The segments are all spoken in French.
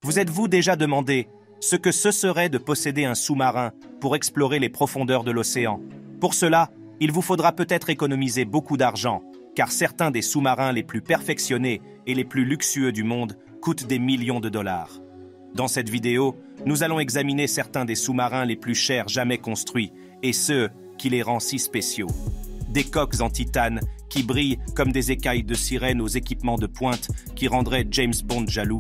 Vous êtes-vous déjà demandé ce que ce serait de posséder un sous-marin pour explorer les profondeurs de l'océan? Pour cela, il vous faudra peut-être économiser beaucoup d'argent, car certains des sous-marins les plus perfectionnés et les plus luxueux du monde coûtent des millions de dollars. Dans cette vidéo, nous allons examiner certains des sous-marins les plus chers jamais construits et ceux qui les rend si spéciaux. Des coques en titane qui brillent comme des écailles de sirène aux équipements de pointe qui rendraient James Bond jaloux.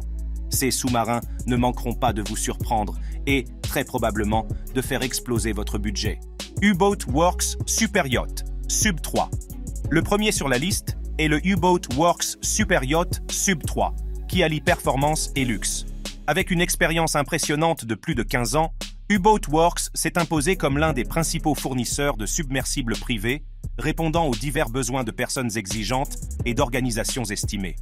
Ces sous-marins ne manqueront pas de vous surprendre et, très probablement, de faire exploser votre budget. U-Boat Works Super Yacht Sub 3. Le premier sur la liste est le U-Boat Works Super Yacht Sub 3, qui allie performance et luxe. Avec une expérience impressionnante de plus de 15 ans, U-Boat Works s'est imposé comme l'un des principaux fournisseurs de submersibles privés, répondant aux divers besoins de personnes exigeantes et d'organisations estimées.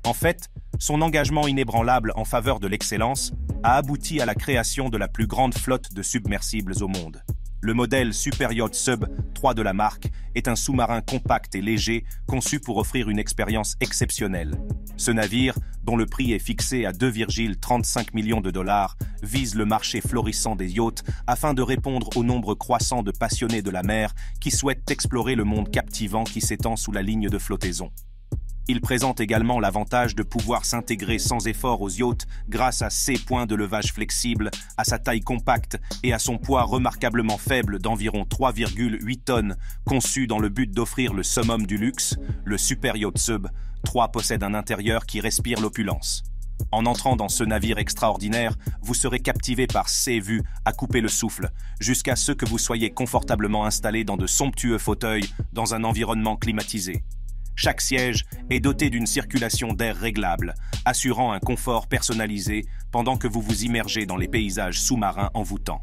En fait, son engagement inébranlable en faveur de l'excellence a abouti à la création de la plus grande flotte de submersibles au monde. Le modèle Super Yacht Sub 3 de la marque est un sous-marin compact et léger conçu pour offrir une expérience exceptionnelle. Ce navire, dont le prix est fixé à 2,35 millions de dollars, vise le marché florissant des yachts afin de répondre au nombre croissant de passionnés de la mer qui souhaitent explorer le monde captivant qui s'étend sous la ligne de flottaison. Il présente également l'avantage de pouvoir s'intégrer sans effort aux yachts grâce à ses points de levage flexibles, à sa taille compacte et à son poids remarquablement faible d'environ 3,8 tonnes, conçu dans le but d'offrir le summum du luxe. Le Super Yacht Sub 3 possède un intérieur qui respire l'opulence. En entrant dans ce navire extraordinaire, vous serez captivé par ses vues à couper le souffle, jusqu'à ce que vous soyez confortablement installé dans de somptueux fauteuils dans un environnement climatisé. Chaque siège est doté d'une circulation d'air réglable, assurant un confort personnalisé pendant que vous vous immergez dans les paysages sous-marins envoûtants.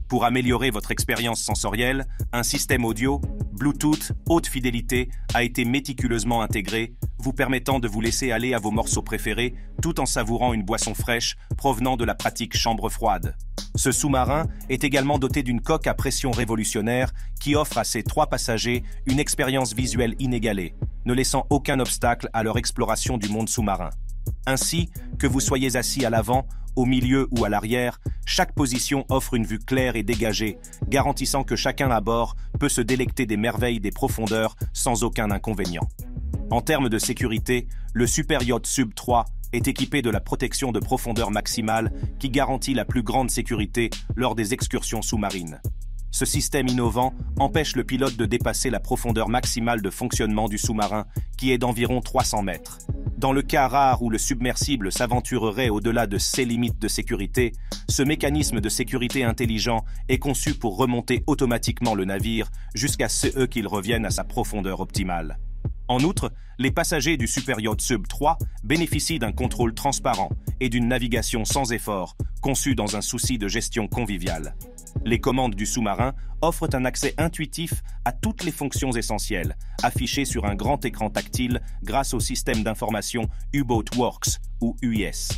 Pour améliorer votre expérience sensorielle, un système audio, Bluetooth, haute fidélité, a été méticuleusement intégré, vous permettant de vous laisser aller à vos morceaux préférés tout en savourant une boisson fraîche provenant de la pratique chambre froide. Ce sous-marin est également doté d'une coque à pression révolutionnaire qui offre à ses 3 passagers une expérience visuelle inégalée, ne laissant aucun obstacle à leur exploration du monde sous-marin. Ainsi, que vous soyez assis à l'avant, au milieu ou à l'arrière, chaque position offre une vue claire et dégagée, garantissant que chacun à bord peut se délecter des merveilles des profondeurs sans aucun inconvénient. En termes de sécurité, le Super Yacht Sub 3 est équipé de la protection de profondeur maximale qui garantit la plus grande sécurité lors des excursions sous-marines. Ce système innovant empêche le pilote de dépasser la profondeur maximale de fonctionnement du sous-marin, qui est d'environ 300 mètres. Dans le cas rare où le submersible s'aventurerait au-delà de ses limites de sécurité, ce mécanisme de sécurité intelligent est conçu pour remonter automatiquement le navire jusqu'à ce qu'il revienne à sa profondeur optimale. En outre, les passagers du Super Yacht Sub 3 bénéficient d'un contrôle transparent et d'une navigation sans effort, conçue dans un souci de gestion conviviale. Les commandes du sous-marin offrent un accès intuitif à toutes les fonctions essentielles, affichées sur un grand écran tactile grâce au système d'information U-Boat Works ou UIS.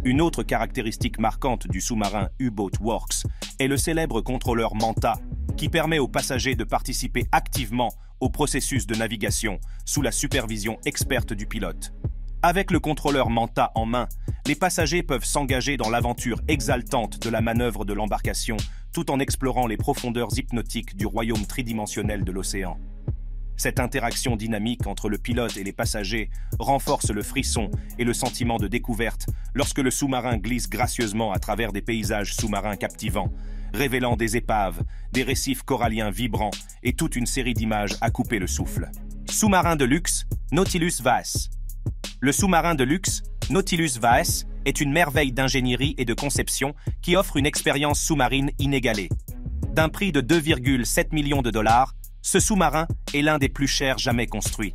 Une autre caractéristique marquante du sous-marin U-Boat Works est le célèbre contrôleur Manta, qui permet aux passagers de participer activement au processus de navigation sous la supervision experte du pilote. Avec le contrôleur Manta en main, les passagers peuvent s'engager dans l'aventure exaltante de la manœuvre de l'embarcation tout en explorant les profondeurs hypnotiques du royaume tridimensionnel de l'océan. Cette interaction dynamique entre le pilote et les passagers renforce le frisson et le sentiment de découverte lorsque le sous-marin glisse gracieusement à travers des paysages sous-marins captivants, révélant des épaves, des récifs coralliens vibrants et toute une série d'images à couper le souffle. Sous-marin de luxe, Nautilus Vaas. Le sous-marin de luxe, Nautilus Vaas, est une merveille d'ingénierie et de conception qui offre une expérience sous-marine inégalée. D'un prix de 2,7 millions de dollars, ce sous-marin est l'un des plus chers jamais construits.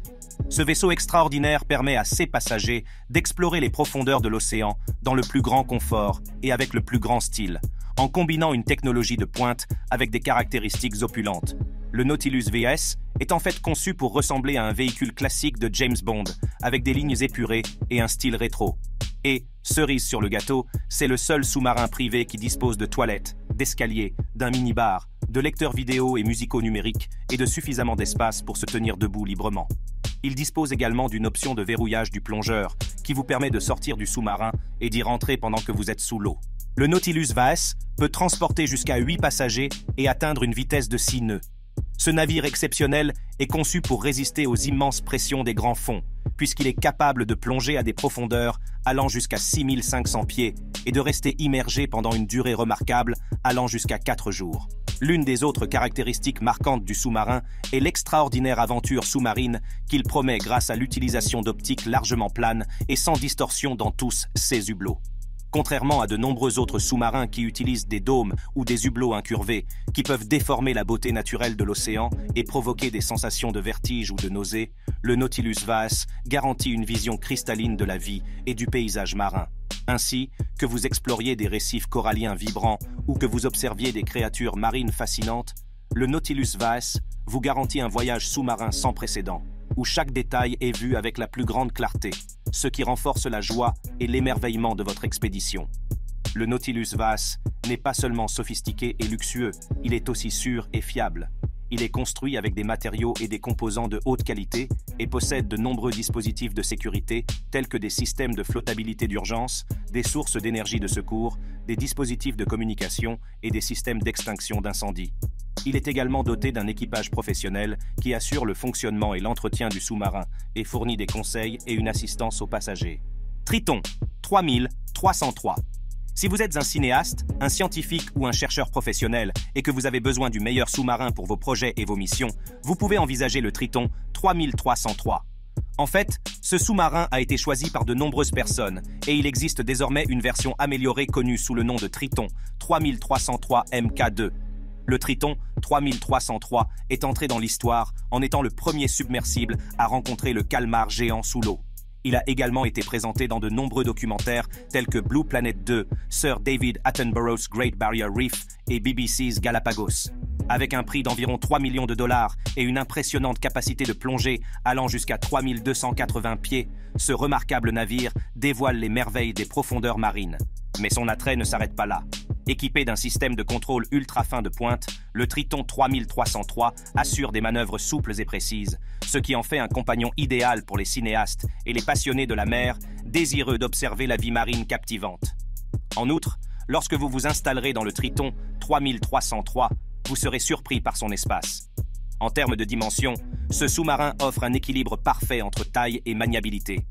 Ce vaisseau extraordinaire permet à ses passagers d'explorer les profondeurs de l'océan dans le plus grand confort et avec le plus grand style, en combinant une technologie de pointe avec des caractéristiques opulentes. Le Nautilus VS est en fait conçu pour ressembler à un véhicule classique de James Bond, avec des lignes épurées et un style rétro. Et, cerise sur le gâteau, c'est le seul sous-marin privé qui dispose de toilettes, d'escaliers, d'un mini-bar, de lecteurs vidéo et musicaux numériques et de suffisamment d'espace pour se tenir debout librement. Il dispose également d'une option de verrouillage du plongeur, qui vous permet de sortir du sous-marin et d'y rentrer pendant que vous êtes sous l'eau. Le Nautilus VAS peut transporter jusqu'à 8 passagers et atteindre une vitesse de 6 nœuds. Ce navire exceptionnel est conçu pour résister aux immenses pressions des grands fonds, puisqu'il est capable de plonger à des profondeurs allant jusqu'à 6500 pieds et de rester immergé pendant une durée remarquable allant jusqu'à 4 jours. L'une des autres caractéristiques marquantes du sous-marin est l'extraordinaire aventure sous-marine qu'il promet grâce à l'utilisation d'optiques largement planes et sans distorsion dans tous ses hublots. Contrairement à de nombreux autres sous-marins qui utilisent des dômes ou des hublots incurvés, qui peuvent déformer la beauté naturelle de l'océan et provoquer des sensations de vertige ou de nausée, le Nautilus VAS garantit une vision cristalline de la vie et du paysage marin. Ainsi, que vous exploriez des récifs coralliens vibrants ou que vous observiez des créatures marines fascinantes, le Nautilus VAS vous garantit un voyage sous-marin sans précédent, où chaque détail est vu avec la plus grande clarté, ce qui renforce la joie et l'émerveillement de votre expédition. Le Nautilus VAS n'est pas seulement sophistiqué et luxueux, il est aussi sûr et fiable. Il est construit avec des matériaux et des composants de haute qualité et possède de nombreux dispositifs de sécurité tels que des systèmes de flottabilité d'urgence, des sources d'énergie de secours, des dispositifs de communication et des systèmes d'extinction d'incendie. Il est également doté d'un équipage professionnel qui assure le fonctionnement et l'entretien du sous-marin et fournit des conseils et une assistance aux passagers. Triton 3303. Si vous êtes un cinéaste, un scientifique ou un chercheur professionnel et que vous avez besoin du meilleur sous-marin pour vos projets et vos missions, vous pouvez envisager le Triton 3303. En fait, ce sous-marin a été choisi par de nombreuses personnes et il existe désormais une version améliorée connue sous le nom de Triton 3303 MK2. Le Triton 3303 est entré dans l'histoire en étant le premier submersible à rencontrer le calmar géant sous l'eau. Il a également été présenté dans de nombreux documentaires tels que Blue Planet 2, Sir David Attenborough's Great Barrier Reef et BBC's Galapagos. Avec un prix d'environ 3 millions de dollars et une impressionnante capacité de plongée allant jusqu'à 3280 pieds, ce remarquable navire dévoile les merveilles des profondeurs marines. Mais son attrait ne s'arrête pas là. Équipé d'un système de contrôle ultra fin de pointe, le Triton 3303 assure des manœuvres souples et précises, ce qui en fait un compagnon idéal pour les cinéastes et les passionnés de la mer, désireux d'observer la vie marine captivante. En outre, lorsque vous vous installerez dans le Triton 3303, vous serez surpris par son espace. En termes de dimension, ce sous-marin offre un équilibre parfait entre taille et maniabilité.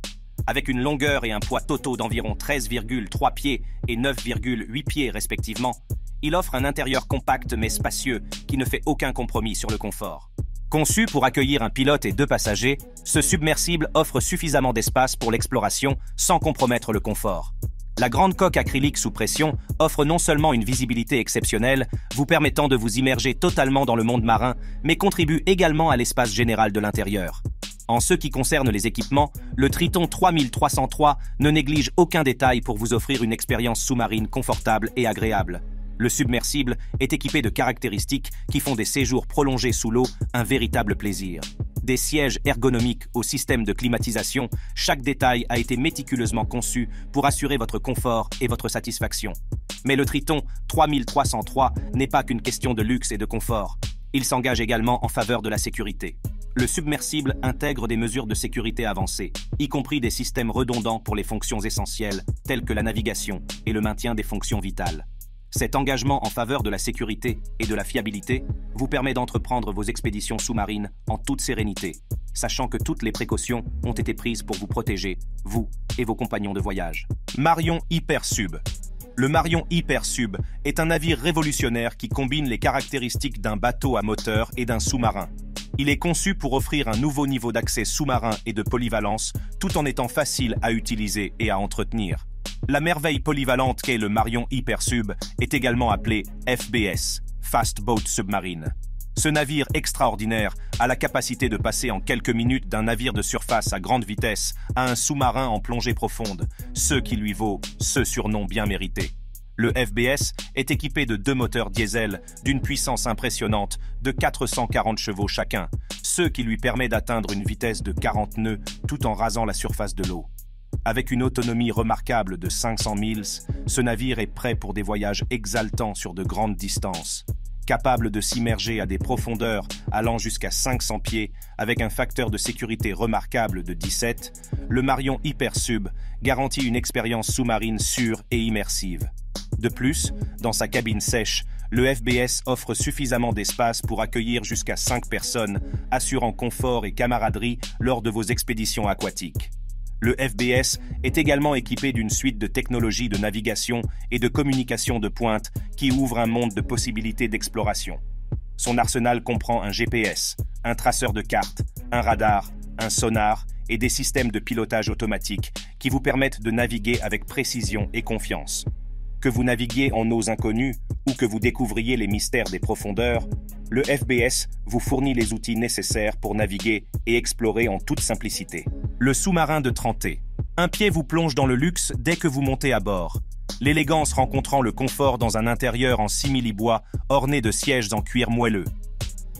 Avec une longueur et un poids totaux d'environ 13,3 pieds et 9,8 pieds respectivement, il offre un intérieur compact mais spacieux qui ne fait aucun compromis sur le confort. Conçu pour accueillir un pilote et 2 passagers, ce submersible offre suffisamment d'espace pour l'exploration sans compromettre le confort. La grande coque acrylique sous pression offre non seulement une visibilité exceptionnelle, vous permettant de vous immerger totalement dans le monde marin, mais contribue également à l'espace général de l'intérieur. En ce qui concerne les équipements, le Triton 3303 ne néglige aucun détail pour vous offrir une expérience sous-marine confortable et agréable. Le submersible est équipé de caractéristiques qui font des séjours prolongés sous l'eau un véritable plaisir. Des sièges ergonomiques au système de climatisation, chaque détail a été méticuleusement conçu pour assurer votre confort et votre satisfaction. Mais le Triton 3303 n'est pas qu'une question de luxe et de confort. Il s'engage également en faveur de la sécurité. Le submersible intègre des mesures de sécurité avancées, y compris des systèmes redondants pour les fonctions essentielles, telles que la navigation et le maintien des fonctions vitales. Cet engagement en faveur de la sécurité et de la fiabilité vous permet d'entreprendre vos expéditions sous-marines en toute sérénité, sachant que toutes les précautions ont été prises pour vous protéger, vous et vos compagnons de voyage. Marion Hypersub. Le Marion Hypersub est un navire révolutionnaire qui combine les caractéristiques d'un bateau à moteur et d'un sous-marin. Il est conçu pour offrir un nouveau niveau d'accès sous-marin et de polyvalence, tout en étant facile à utiliser et à entretenir. La merveille polyvalente qu'est le Marion Hypersub est également appelée FBS, Fast Boat Submarine. Ce navire extraordinaire a la capacité de passer en quelques minutes d'un navire de surface à grande vitesse à un sous-marin en plongée profonde, ce qui lui vaut ce surnom bien mérité. Le FBS est équipé de 2 moteurs diesel d'une puissance impressionnante de 440 chevaux chacun, ce qui lui permet d'atteindre une vitesse de 40 nœuds tout en rasant la surface de l'eau. Avec une autonomie remarquable de 500 miles, ce navire est prêt pour des voyages exaltants sur de grandes distances. Capable de s'immerger à des profondeurs allant jusqu'à 500 pieds avec un facteur de sécurité remarquable de 17, le Marion Hypersub garantit une expérience sous-marine sûre et immersive. De plus, dans sa cabine sèche, le FBS offre suffisamment d'espace pour accueillir jusqu'à 5 personnes, assurant confort et camaraderie lors de vos expéditions aquatiques. Le FBS est également équipé d'une suite de technologies de navigation et de communication de pointe qui ouvre un monde de possibilités d'exploration. Son arsenal comprend un GPS, un traceur de cartes, un radar, un sonar et des systèmes de pilotage automatique qui vous permettent de naviguer avec précision et confiance. Que vous naviguiez en eaux inconnues ou que vous découvriez les mystères des profondeurs, le FBS vous fournit les outils nécessaires pour naviguer et explorer en toute simplicité. Le sous-marin de Trente. Un pied vous plonge dans le luxe dès que vous montez à bord. L'élégance rencontrant le confort dans un intérieur en simili-bois orné de sièges en cuir moelleux.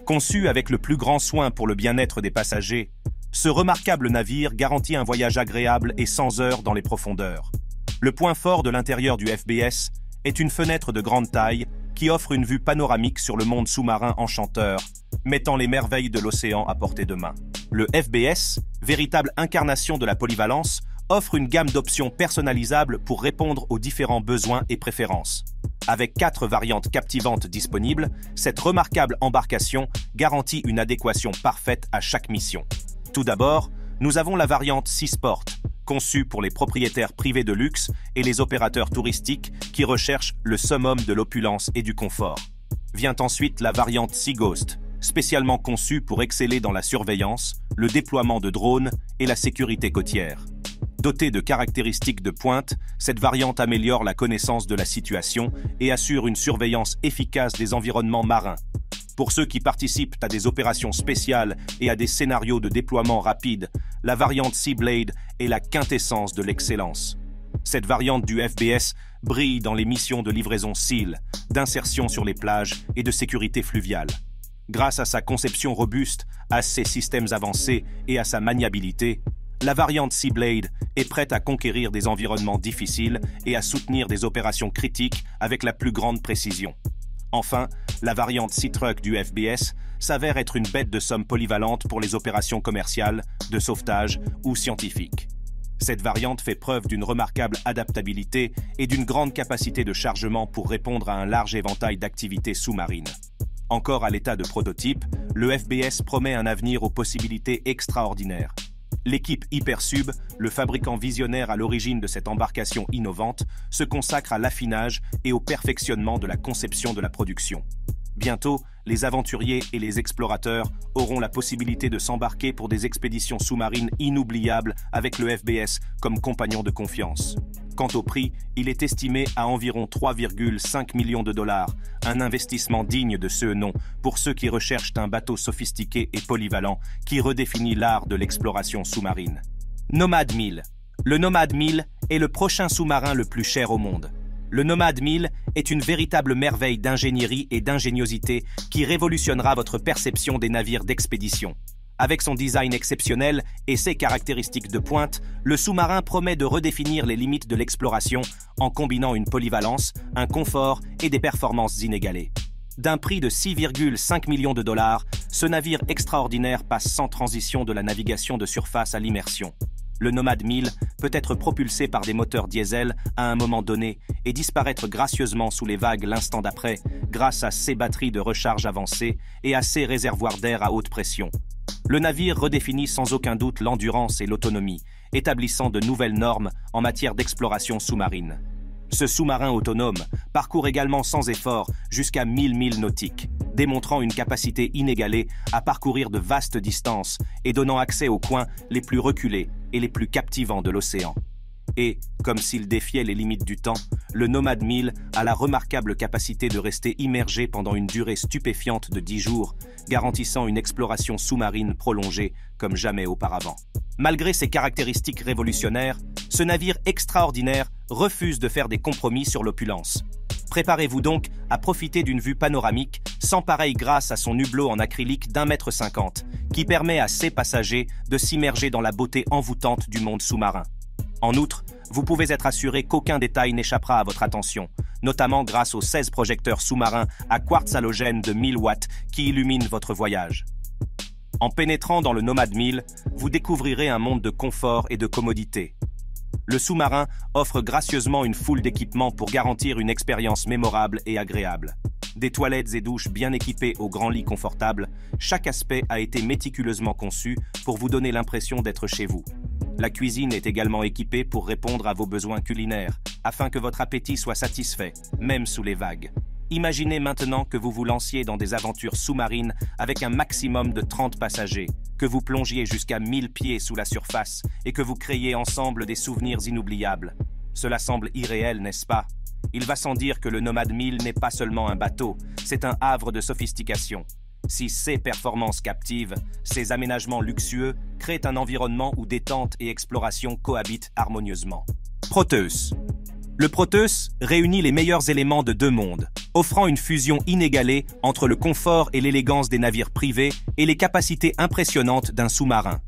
Conçu avec le plus grand soin pour le bien-être des passagers, ce remarquable navire garantit un voyage agréable et sans heurts dans les profondeurs. Le point fort de l'intérieur du FBS est une fenêtre de grande taille qui offre une vue panoramique sur le monde sous-marin enchanteur, mettant les merveilles de l'océan à portée de main. Le FBS, véritable incarnation de la polyvalence, offre une gamme d'options personnalisables pour répondre aux différents besoins et préférences. Avec 4 variantes captivantes disponibles, cette remarquable embarcation garantit une adéquation parfaite à chaque mission. Tout d'abord, nous avons la variante Seasport, conçue pour les propriétaires privés de luxe et les opérateurs touristiques qui recherchent le summum de l'opulence et du confort. Vient ensuite la variante Seaghost, spécialement conçue pour exceller dans la surveillance, le déploiement de drones et la sécurité côtière. Dotée de caractéristiques de pointe, cette variante améliore la connaissance de la situation et assure une surveillance efficace des environnements marins. Pour ceux qui participent à des opérations spéciales et à des scénarios de déploiement rapide, la variante Seablade est la quintessence de l'excellence. Cette variante du FBS brille dans les missions de livraison SEAL, d'insertion sur les plages et de sécurité fluviale. Grâce à sa conception robuste, à ses systèmes avancés et à sa maniabilité, la variante Seablade est prête à conquérir des environnements difficiles et à soutenir des opérations critiques avec la plus grande précision. Enfin, la variante Seatruck du FBS s'avère être une bête de somme polyvalente pour les opérations commerciales, de sauvetage ou scientifiques. Cette variante fait preuve d'une remarquable adaptabilité et d'une grande capacité de chargement pour répondre à un large éventail d'activités sous-marines. Encore à l'état de prototype, le FBS promet un avenir aux possibilités extraordinaires. L'équipe Hypersub, le fabricant visionnaire à l'origine de cette embarcation innovante, se consacre à l'affinage et au perfectionnement de la conception de la production. Bientôt, les aventuriers et les explorateurs auront la possibilité de s'embarquer pour des expéditions sous-marines inoubliables avec le FBS comme compagnon de confiance. Quant au prix, il est estimé à environ 3,5 millions de dollars, un investissement digne de ce nom pour ceux qui recherchent un bateau sophistiqué et polyvalent qui redéfinit l'art de l'exploration sous-marine. Nomad 1000. Le Nomad 1000 est le prochain sous-marin le plus cher au monde. Le Nomad 1000 est une véritable merveille d'ingénierie et d'ingéniosité qui révolutionnera votre perception des navires d'expédition. Avec son design exceptionnel et ses caractéristiques de pointe, le sous-marin promet de redéfinir les limites de l'exploration en combinant une polyvalence, un confort et des performances inégalées. D'un prix de 6,5 millions de dollars, ce navire extraordinaire passe sans transition de la navigation de surface à l'immersion. Le Nomad 1000 peut être propulsé par des moteurs diesel à un moment donné et disparaître gracieusement sous les vagues l'instant d'après grâce à ses batteries de recharge avancées et à ses réservoirs d'air à haute pression. Le navire redéfinit sans aucun doute l'endurance et l'autonomie, établissant de nouvelles normes en matière d'exploration sous-marine. Ce sous-marin autonome parcourt également sans effort jusqu'à 1000 milles nautiques, démontrant une capacité inégalée à parcourir de vastes distances et donnant accès aux coins les plus reculés et les plus captivants de l'océan. Et, comme s'il défiait les limites du temps, le Nomad 1000 a la remarquable capacité de rester immergé pendant une durée stupéfiante de 10 jours, garantissant une exploration sous-marine prolongée comme jamais auparavant. Malgré ses caractéristiques révolutionnaires, ce navire extraordinaire refuse de faire des compromis sur l'opulence. Préparez-vous donc à profiter d'une vue panoramique sans pareille grâce à son hublot en acrylique d'1,50 m qui permet à ses passagers de s'immerger dans la beauté envoûtante du monde sous-marin. En outre, Vous pouvez être assuré qu'aucun détail n'échappera à votre attention, notamment grâce aux 16 projecteurs sous-marins à quartz halogène de 1000 watts qui illuminent votre voyage. En pénétrant dans le Nomad 1000, vous découvrirez un monde de confort et de commodité. Le sous-marin offre gracieusement une foule d'équipements pour garantir une expérience mémorable et agréable. Des toilettes et douches bien équipées aux grands lits confortables, chaque aspect a été méticuleusement conçu pour vous donner l'impression d'être chez vous. La cuisine est également équipée pour répondre à vos besoins culinaires, afin que votre appétit soit satisfait, même sous les vagues. Imaginez maintenant que vous vous lanciez dans des aventures sous-marines avec un maximum de 30 passagers, que vous plongiez jusqu'à 1000 pieds sous la surface et que vous créiez ensemble des souvenirs inoubliables. Cela semble irréel, n'est-ce pas? Il va sans dire que le Nomad 1000 n'est pas seulement un bateau, c'est un havre de sophistication. Si ces performances captives, ces aménagements luxueux créent un environnement où détente et exploration cohabitent harmonieusement. Proteus. Le Proteus réunit les meilleurs éléments de deux mondes, offrant une fusion inégalée entre le confort et l'élégance des navires privés et les capacités impressionnantes d'un sous-marin.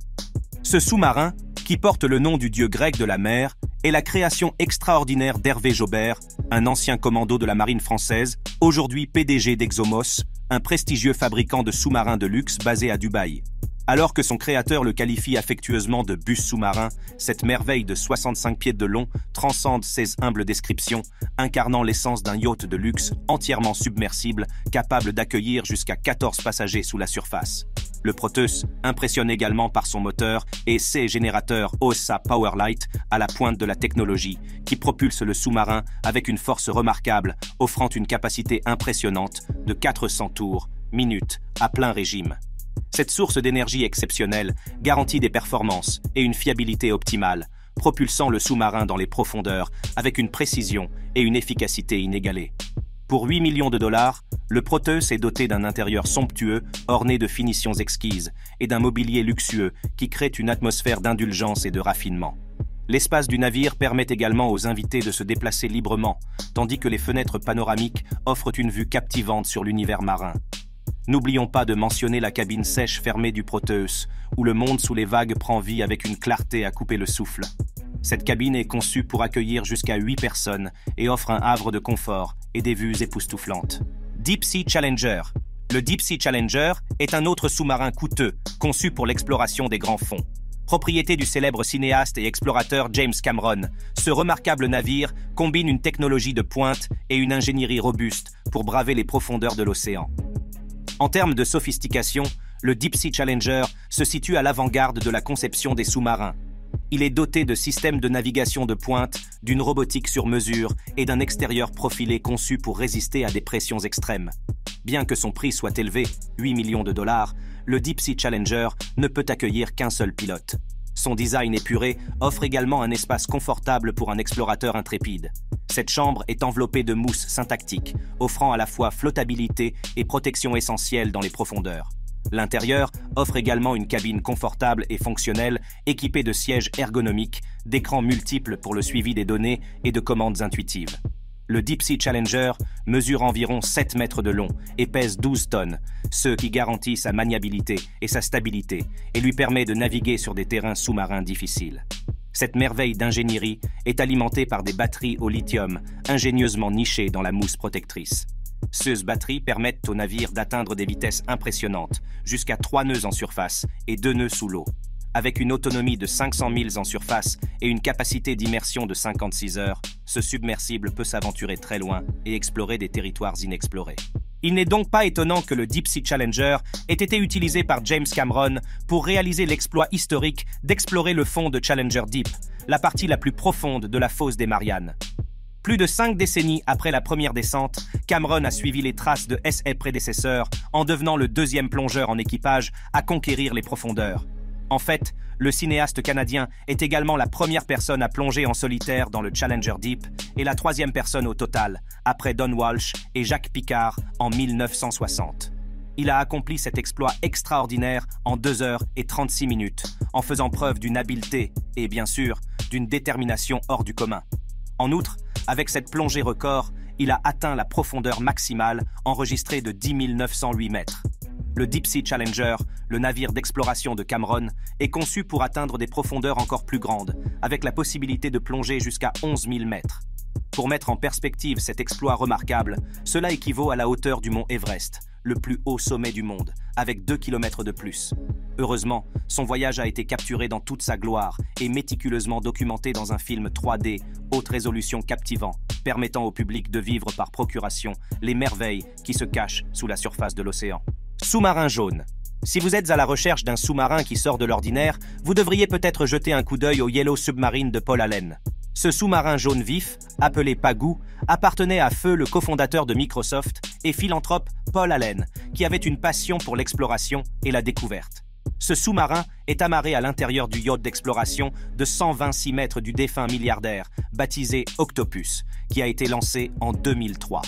Ce sous-marin, qui porte le nom du dieu grec de la mer, est la création extraordinaire d'Hervé Jobert, un ancien commando de la marine française, aujourd'hui PDG d'Exomos, un prestigieux fabricant de sous-marins de luxe basé à Dubaï. Alors que son créateur le qualifie affectueusement de bus sous-marin, cette merveille de 65 pieds de long transcende ses humbles descriptions, incarnant l'essence d'un yacht de luxe entièrement submersible, capable d'accueillir jusqu'à 14 passagers sous la surface. Le Proteus impressionne également par son moteur et ses générateurs OSA Powerlight à la pointe de la technologie, qui propulse le sous-marin avec une force remarquable, offrant une capacité impressionnante de 400 tours, minutes, à plein régime. Cette source d'énergie exceptionnelle garantit des performances et une fiabilité optimale, propulsant le sous-marin dans les profondeurs avec une précision et une efficacité inégalées. Pour 8 millions de dollars, le Proteus est doté d'un intérieur somptueux, orné de finitions exquises, et d'un mobilier luxueux qui crée une atmosphère d'indulgence et de raffinement. L'espace du navire permet également aux invités de se déplacer librement, tandis que les fenêtres panoramiques offrent une vue captivante sur l'univers marin. N'oublions pas de mentionner la cabine sèche fermée du Proteus, où le monde sous les vagues prend vie avec une clarté à couper le souffle. Cette cabine est conçue pour accueillir jusqu'à 8 personnes et offre un havre de confort et des vues époustouflantes. Deep Sea Challenger. Le Deep Sea Challenger est un autre sous-marin coûteux, conçu pour l'exploration des grands fonds. Propriété du célèbre cinéaste et explorateur James Cameron, ce remarquable navire combine une technologie de pointe et une ingénierie robuste pour braver les profondeurs de l'océan. En termes de sophistication, le Deep Sea Challenger se situe à l'avant-garde de la conception des sous-marins. Il est doté de systèmes de navigation de pointe, d'une robotique sur mesure et d'un extérieur profilé conçu pour résister à des pressions extrêmes. Bien que son prix soit élevé, 8 millions de dollars, le Deep Sea Challenger ne peut accueillir qu'un seul pilote. Son design épuré offre également un espace confortable pour un explorateur intrépide. Cette chambre est enveloppée de mousse syntactique, offrant à la fois flottabilité et protection essentielle dans les profondeurs. L'intérieur offre également une cabine confortable et fonctionnelle, équipée de sièges ergonomiques, d'écrans multiples pour le suivi des données et de commandes intuitives. Le Deep Sea Challenger mesure environ 7 mètres de long et pèse 12 tonnes, ce qui garantit sa maniabilité et sa stabilité et lui permet de naviguer sur des terrains sous-marins difficiles. Cette merveille d'ingénierie est alimentée par des batteries au lithium ingénieusement nichées dans la mousse protectrice. Ces batteries permettent au navire d'atteindre des vitesses impressionnantes, jusqu'à 3 nœuds en surface et 2 nœuds sous l'eau. Avec une autonomie de 500 milles en surface et une capacité d'immersion de 56 heures, ce submersible peut s'aventurer très loin et explorer des territoires inexplorés. Il n'est donc pas étonnant que le Deep Sea Challenger ait été utilisé par James Cameron pour réaliser l'exploit historique d'explorer le fond de Challenger Deep, la partie la plus profonde de la fosse des Mariannes. Plus de 5 décennies après la première descente, Cameron a suivi les traces de ses prédécesseurs en devenant le deuxième plongeur en équipage à conquérir les profondeurs. En fait, le cinéaste canadien est également la première personne à plonger en solitaire dans le Challenger Deep et la troisième personne au total, après Don Walsh et Jacques Piccard en 1960. Il a accompli cet exploit extraordinaire en 2 heures et 36 minutes, en faisant preuve d'une habileté et, bien sûr, d'une détermination hors du commun. En outre, avec cette plongée record, il a atteint la profondeur maximale enregistrée de 10 908 mètres. Le Deep Sea Challenger, le navire d'exploration de Cameron, est conçu pour atteindre des profondeurs encore plus grandes, avec la possibilité de plonger jusqu'à 11 000 mètres. Pour mettre en perspective cet exploit remarquable, cela équivaut à la hauteur du mont Everest, le plus haut sommet du monde, avec 2 km de plus. Heureusement, son voyage a été capturé dans toute sa gloire et méticuleusement documenté dans un film 3D, haute résolution captivant, permettant au public de vivre par procuration les merveilles qui se cachent sous la surface de l'océan. Sous-marin jaune. Si vous êtes à la recherche d'un sous-marin qui sort de l'ordinaire, vous devriez peut-être jeter un coup d'œil au Yellow Submarine de Paul Allen. Ce sous-marin jaune vif, appelé Pagou, appartenait à Feu, le cofondateur de Microsoft, et philanthrope Paul Allen, qui avait une passion pour l'exploration et la découverte. Ce sous-marin est amarré à l'intérieur du yacht d'exploration de 126 mètres du défunt milliardaire, baptisé Octopus, qui a été lancé en 2003.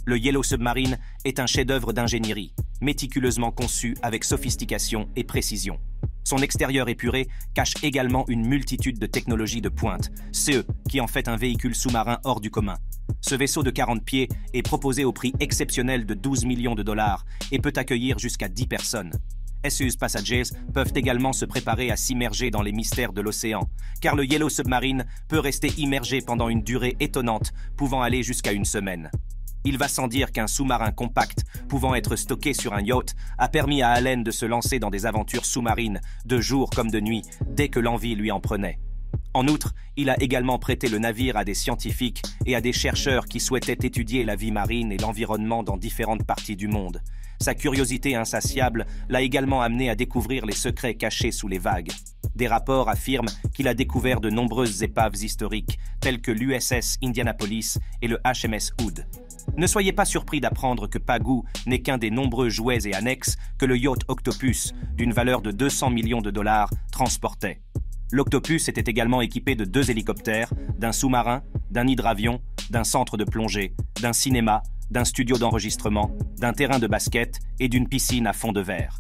Le Yellow Submarine est un chef-d'œuvre d'ingénierie, méticuleusement conçu avec sophistication et précision. Son extérieur épuré cache également une multitude de technologies de pointe, ce qui en fait un véhicule sous-marin hors du commun. Ce vaisseau de 40 pieds est proposé au prix exceptionnel de 12 millions de dollars et peut accueillir jusqu'à 10 personnes. SUS Passengers peuvent également se préparer à s'immerger dans les mystères de l'océan, car le Yellow Submarine peut rester immergé pendant une durée étonnante, pouvant aller jusqu'à une semaine. Il va sans dire qu'un sous-marin compact, pouvant être stocké sur un yacht, a permis à Allen de se lancer dans des aventures sous-marines, de jour comme de nuit, dès que l'envie lui en prenait. En outre, il a également prêté le navire à des scientifiques et à des chercheurs qui souhaitaient étudier la vie marine et l'environnement dans différentes parties du monde. Sa curiosité insatiable l'a également amené à découvrir les secrets cachés sous les vagues. Des rapports affirment qu'il a découvert de nombreuses épaves historiques, telles que l'USS Indianapolis et le HMS Hood. Ne soyez pas surpris d'apprendre que Pagou n'est qu'un des nombreux jouets et annexes que le yacht Octopus, d'une valeur de 200 millions de dollars, transportait. L'Octopus était également équipé de 2 hélicoptères, d'un sous-marin, d'un hydravion, d'un centre de plongée, d'un cinéma, d'un studio d'enregistrement, d'un terrain de basket et d'une piscine à fond de verre.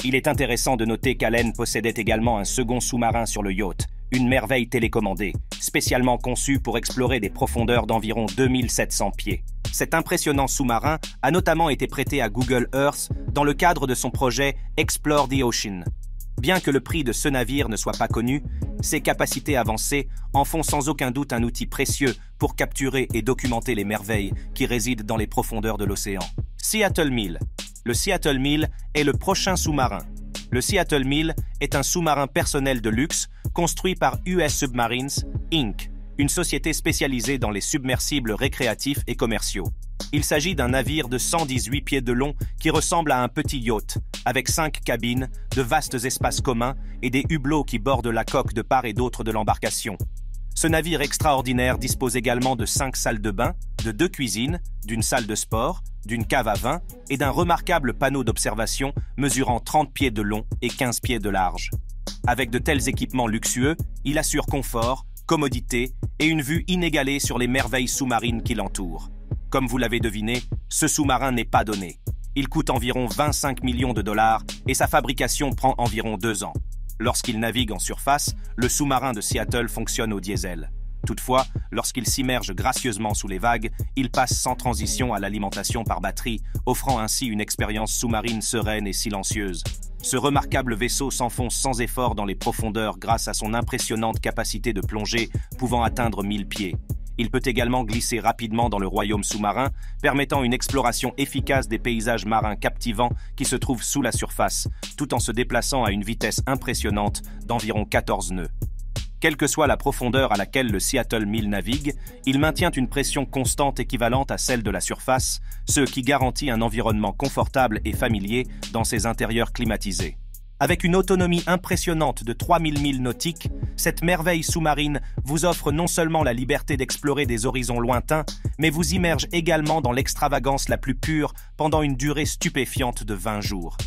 Il est intéressant de noter qu'Allen possédait également un second sous-marin sur le yacht, une merveille télécommandée, spécialement conçue pour explorer des profondeurs d'environ 2700 pieds. Cet impressionnant sous-marin a notamment été prêté à Google Earth dans le cadre de son projet Explore the Ocean. Bien que le prix de ce navire ne soit pas connu, ses capacités avancées en font sans aucun doute un outil précieux pour capturer et documenter les merveilles qui résident dans les profondeurs de l'océan. Seattle Mill. Le Seattle Mill est le prochain sous-marin. Le Seattle Mill est un sous-marin personnel de luxe construit par US Submarines, Inc., une société spécialisée dans les submersibles récréatifs et commerciaux. Il s'agit d'un navire de 118 pieds de long qui ressemble à un petit yacht, avec 5 cabines, de vastes espaces communs et des hublots qui bordent la coque de part et d'autre de l'embarcation. Ce navire extraordinaire dispose également de 5 salles de bain, de 2 cuisines, d'une salle de sport, d'une cave à vin et d'un remarquable panneau d'observation mesurant 30 pieds de long et 15 pieds de large. Avec de tels équipements luxueux, il assure confort, commodité et une vue inégalée sur les merveilles sous-marines qui l'entourent. Comme vous l'avez deviné, ce sous-marin n'est pas donné. Il coûte environ 25 millions de dollars et sa fabrication prend environ 2 ans. Lorsqu'il navigue en surface, le sous-marin de Seattle fonctionne au diesel. Toutefois, lorsqu'il s'immerge gracieusement sous les vagues, il passe sans transition à l'alimentation par batterie, offrant ainsi une expérience sous-marine sereine et silencieuse. Ce remarquable vaisseau s'enfonce sans effort dans les profondeurs grâce à son impressionnante capacité de plongée pouvant atteindre 1000 pieds. Il peut également glisser rapidement dans le royaume sous-marin, permettant une exploration efficace des paysages marins captivants qui se trouvent sous la surface, tout en se déplaçant à une vitesse impressionnante d'environ 14 nœuds. Quelle que soit la profondeur à laquelle le Seattle Mill navigue, il maintient une pression constante équivalente à celle de la surface, ce qui garantit un environnement confortable et familier dans ses intérieurs climatisés. Avec une autonomie impressionnante de 3000 milles nautiques, cette merveille sous-marine vous offre non seulement la liberté d'explorer des horizons lointains, mais vous immerge également dans l'extravagance la plus pure pendant une durée stupéfiante de 20 jours.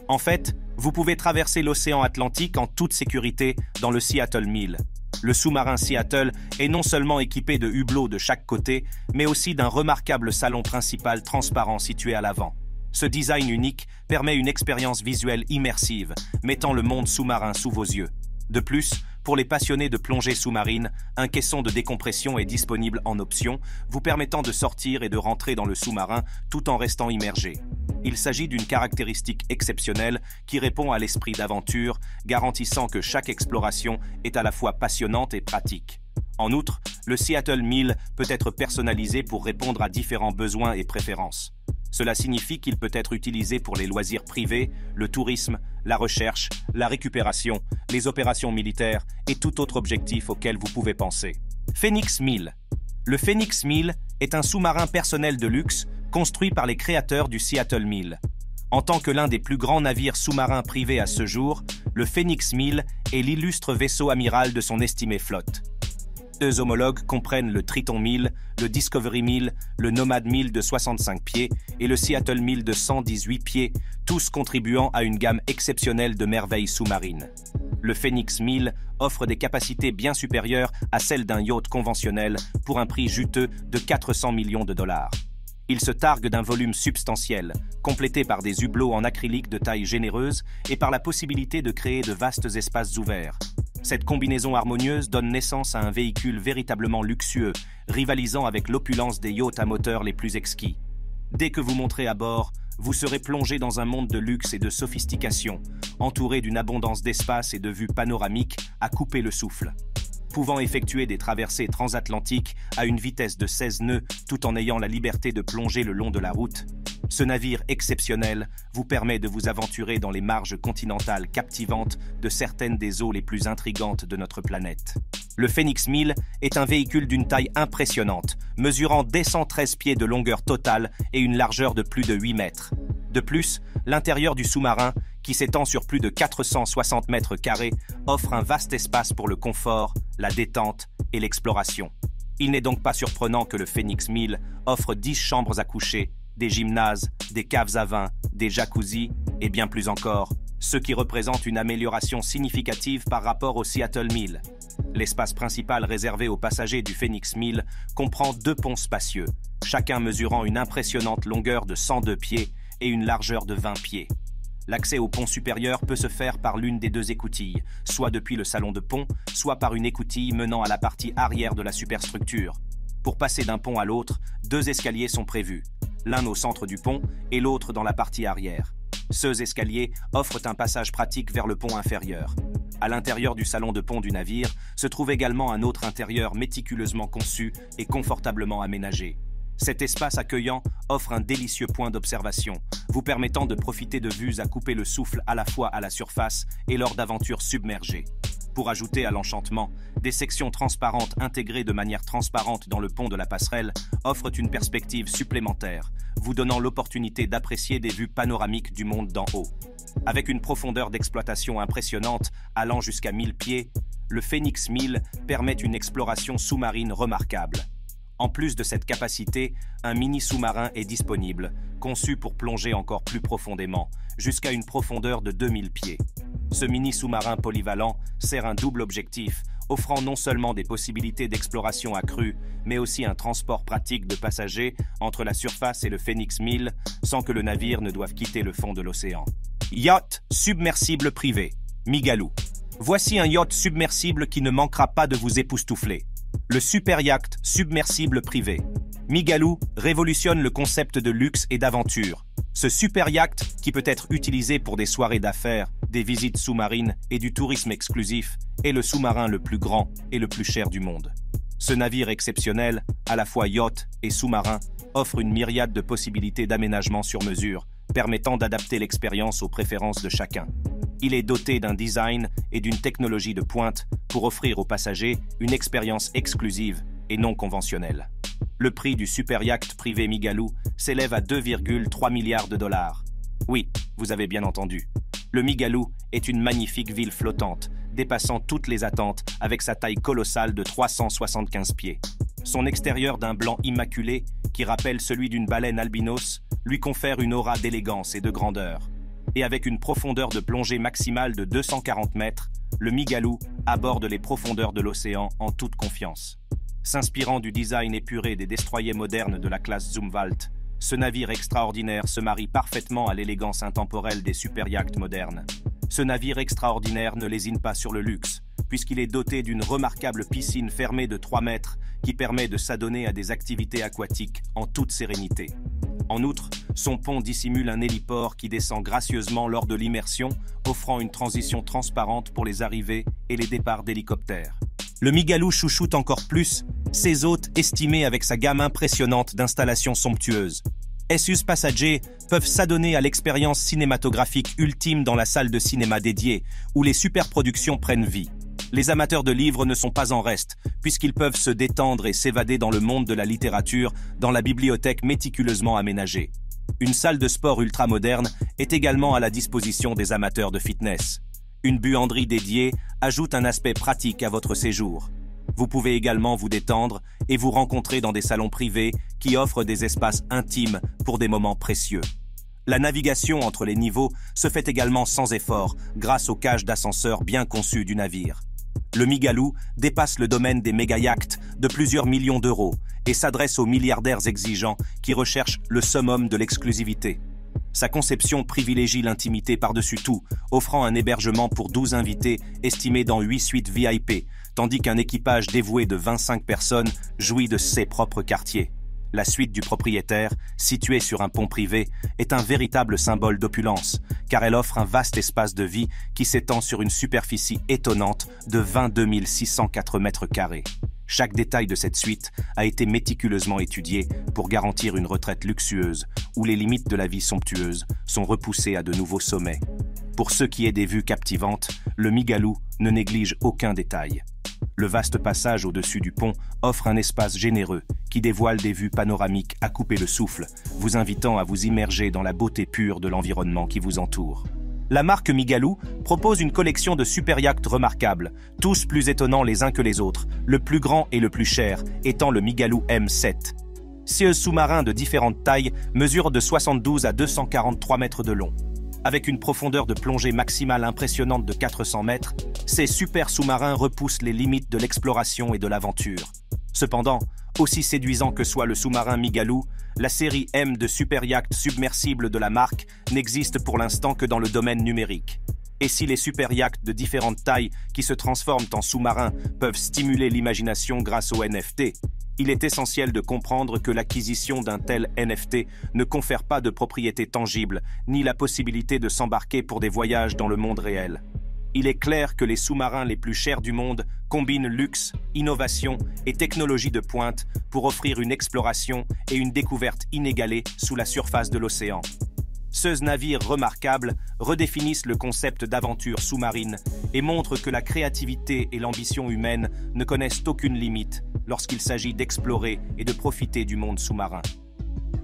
En fait, vous pouvez traverser l'océan Atlantique en toute sécurité dans le Seattle Mill. Le sous-marin Seattle est non seulement équipé de hublots de chaque côté, mais aussi d'un remarquable salon principal transparent situé à l'avant. Ce design unique permet une expérience visuelle immersive, mettant le monde sous-marin sous vos yeux. De plus, Pour les passionnés de plongée sous-marine, un caisson de décompression est disponible en option, vous permettant de sortir et de rentrer dans le sous-marin tout en restant immergé. Il s'agit d'une caractéristique exceptionnelle qui répond à l'esprit d'aventure, garantissant que chaque exploration est à la fois passionnante et pratique. En outre, le Seattle 1000 peut être personnalisé pour répondre à différents besoins et préférences. Cela signifie qu'il peut être utilisé pour les loisirs privés, le tourisme, la recherche, la récupération, les opérations militaires et tout autre objectif auquel vous pouvez penser. Phoenix 1000. Le Phoenix 1000 est un sous-marin personnel de luxe construit par les créateurs du Seattle 1000. En tant que l'un des plus grands navires sous-marins privés à ce jour, le Phoenix 1000 est l'illustre vaisseau amiral de son estimée flotte. Deux homologues comprennent le Triton 1000, le Discovery 1000, le Nomad 1000 de 65 pieds et le Seattle 1000 de 118 pieds, tous contribuant à une gamme exceptionnelle de merveilles sous-marines. Le Phoenix 1000 offre des capacités bien supérieures à celles d'un yacht conventionnel pour un prix juteux de 400 millions de dollars. Il se targue d'un volume substantiel, complété par des hublots en acrylique de taille généreuse et par la possibilité de créer de vastes espaces ouverts. Cette combinaison harmonieuse donne naissance à un véhicule véritablement luxueux, rivalisant avec l'opulence des yachts à moteur les plus exquis. Dès que vous monterez à bord, vous serez plongé dans un monde de luxe et de sophistication, entouré d'une abondance d'espace et de vues panoramiques à couper le souffle. Pouvant effectuer des traversées transatlantiques à une vitesse de 16 nœuds tout en ayant la liberté de plonger le long de la route, ce navire exceptionnel vous permet de vous aventurer dans les marges continentales captivantes de certaines des eaux les plus intrigantes de notre planète. Le Phoenix 1000 est un véhicule d'une taille impressionnante, mesurant dès 113 pieds de longueur totale et une largeur de plus de 8 mètres. De plus, l'intérieur du sous-marin, qui s'étend sur plus de 460 mètres carrés, offre un vaste espace pour le confort, la détente et l'exploration. Il n'est donc pas surprenant que le Phoenix 1000 offre 10 chambres à coucher, des gymnases, des caves à vin, des jacuzzis et bien plus encore, ce qui représente une amélioration significative par rapport au Seattle 1000. L'espace principal réservé aux passagers du Phoenix 1000 comprend 2 ponts spacieux, chacun mesurant une impressionnante longueur de 102 pieds et une largeur de 20 pieds. L'accès au pont supérieur peut se faire par l'une des 2 écoutilles, soit depuis le salon de pont, soit par une écoutille menant à la partie arrière de la superstructure. Pour passer d'un pont à l'autre, 2 escaliers sont prévus, l'un au centre du pont et l'autre dans la partie arrière. Ces escaliers offrent un passage pratique vers le pont inférieur. À l'intérieur du salon de pont du navire se trouve également un autre intérieur méticuleusement conçu et confortablement aménagé. Cet espace accueillant offre un délicieux point d'observation, vous permettant de profiter de vues à couper le souffle à la fois à la surface et lors d'aventures submergées. Pour ajouter à l'enchantement, des sections transparentes intégrées de manière transparente dans le pont de la passerelle offrent une perspective supplémentaire, vous donnant l'opportunité d'apprécier des vues panoramiques du monde d'en haut. Avec une profondeur d'exploitation impressionnante allant jusqu'à 1000 pieds, le Phoenix 1000 permet une exploration sous-marine remarquable. En plus de cette capacité, un mini sous-marin est disponible, conçu pour plonger encore plus profondément, jusqu'à une profondeur de 2000 pieds. Ce mini sous-marin polyvalent sert un double objectif, offrant non seulement des possibilités d'exploration accrues, mais aussi un transport pratique de passagers entre la surface et le Phoenix 1000, sans que le navire ne doive quitter le fond de l'océan. Yacht submersible privé, Migaloo. Voici un yacht submersible qui ne manquera pas de vous époustoufler. Le super yacht submersible privé. Migaloo révolutionne le concept de luxe et d'aventure. Ce super yacht, qui peut être utilisé pour des soirées d'affaires, des visites sous-marines et du tourisme exclusif, est le sous-marin le plus grand et le plus cher du monde. Ce navire exceptionnel, à la fois yacht et sous-marin, offre une myriade de possibilités d'aménagement sur mesure, permettant d'adapter l'expérience aux préférences de chacun. Il est doté d'un design et d'une technologie de pointe pour offrir aux passagers une expérience exclusive et non conventionnelle. Le prix du super yacht privé Migaloo s'élève à 2,3 milliards de dollars. Oui, vous avez bien entendu. Le Migaloo est une magnifique ville flottante, dépassant toutes les attentes avec sa taille colossale de 375 pieds. Son extérieur d'un blanc immaculé, qui rappelle celui d'une baleine albinos, lui confère une aura d'élégance et de grandeur. Et avec une profondeur de plongée maximale de 240 mètres, le Migaloo aborde les profondeurs de l'océan en toute confiance. S'inspirant du design épuré des destroyers modernes de la classe Zumwalt, ce navire extraordinaire se marie parfaitement à l'élégance intemporelle des super yachts modernes. Ce navire extraordinaire ne lésine pas sur le luxe, puisqu'il est doté d'une remarquable piscine fermée de 3 mètres qui permet de s'adonner à des activités aquatiques en toute sérénité. En outre, son pont dissimule un héliport qui descend gracieusement lors de l'immersion, offrant une transition transparente pour les arrivées et les départs d'hélicoptères. Le Migaloo chouchoute encore plus ses hôtes, estimés avec sa gamme impressionnante d'installations somptueuses. SUS passagers peuvent s'adonner à l'expérience cinématographique ultime dans la salle de cinéma dédiée, où les superproductions prennent vie. Les amateurs de livres ne sont pas en reste, puisqu'ils peuvent se détendre et s'évader dans le monde de la littérature dans la bibliothèque méticuleusement aménagée. Une salle de sport ultramoderne est également à la disposition des amateurs de fitness. Une buanderie dédiée ajoute un aspect pratique à votre séjour. Vous pouvez également vous détendre et vous rencontrer dans des salons privés qui offrent des espaces intimes pour des moments précieux. La navigation entre les niveaux se fait également sans effort grâce aux cages d'ascenseur bien conçues du navire. Le Migaloo dépasse le domaine des méga-yachts de plusieurs millions d'euros et s'adresse aux milliardaires exigeants qui recherchent le summum de l'exclusivité. Sa conception privilégie l'intimité par-dessus tout, offrant un hébergement pour 12 invités estimé dans 8 suites VIP, tandis qu'un équipage dévoué de 25 personnes jouit de ses propres quartiers. La suite du propriétaire, située sur un pont privé, est un véritable symbole d'opulence, car elle offre un vaste espace de vie qui s'étend sur une superficie étonnante de 22 604 mètres carrés. Chaque détail de cette suite a été méticuleusement étudié pour garantir une retraite luxueuse, où les limites de la vie somptueuse sont repoussées à de nouveaux sommets. Pour ce qui est des vues captivantes, le Migaloo ne néglige aucun détail. Le vaste passage au-dessus du pont offre un espace généreux qui dévoile des vues panoramiques à couper le souffle, vous invitant à vous immerger dans la beauté pure de l'environnement qui vous entoure. La marque Migaloo propose une collection de super yachts remarquables, tous plus étonnants les uns que les autres, le plus grand et le plus cher étant le Migaloo M7. Ces sous-marins de différentes tailles mesurent de 72 à 243 mètres de long. Avec une profondeur de plongée maximale impressionnante de 400 mètres, ces super sous-marins repoussent les limites de l'exploration et de l'aventure. Cependant, aussi séduisant que soit le sous-marin Migaloo, la série M de super yachts submersibles de la marque n'existe pour l'instant que dans le domaine numérique. Et si les super yachts de différentes tailles qui se transforment en sous-marins peuvent stimuler l'imagination grâce aux NFT, il est essentiel de comprendre que l'acquisition d'un tel NFT ne confère pas de propriété tangible, ni la possibilité de s'embarquer pour des voyages dans le monde réel. Il est clair que les sous-marins les plus chers du monde combinent luxe, innovation et technologie de pointe pour offrir une exploration et une découverte inégalée sous la surface de l'océan. Ces navires remarquables redéfinissent le concept d'aventure sous-marine et montrent que la créativité et l'ambition humaine ne connaissent aucune limite lorsqu'il s'agit d'explorer et de profiter du monde sous-marin.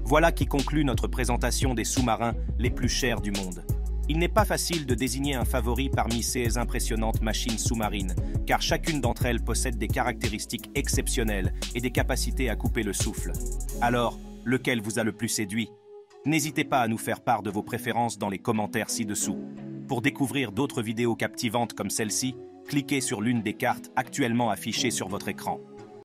Voilà qui conclut notre présentation des sous-marins les plus chers du monde. Il n'est pas facile de désigner un favori parmi ces impressionnantes machines sous-marines, car chacune d'entre elles possède des caractéristiques exceptionnelles et des capacités à couper le souffle. Alors, lequel vous a le plus séduit ? N'hésitez pas à nous faire part de vos préférences dans les commentaires ci-dessous. Pour découvrir d'autres vidéos captivantes comme celle-ci, cliquez sur l'une des cartes actuellement affichées sur votre écran.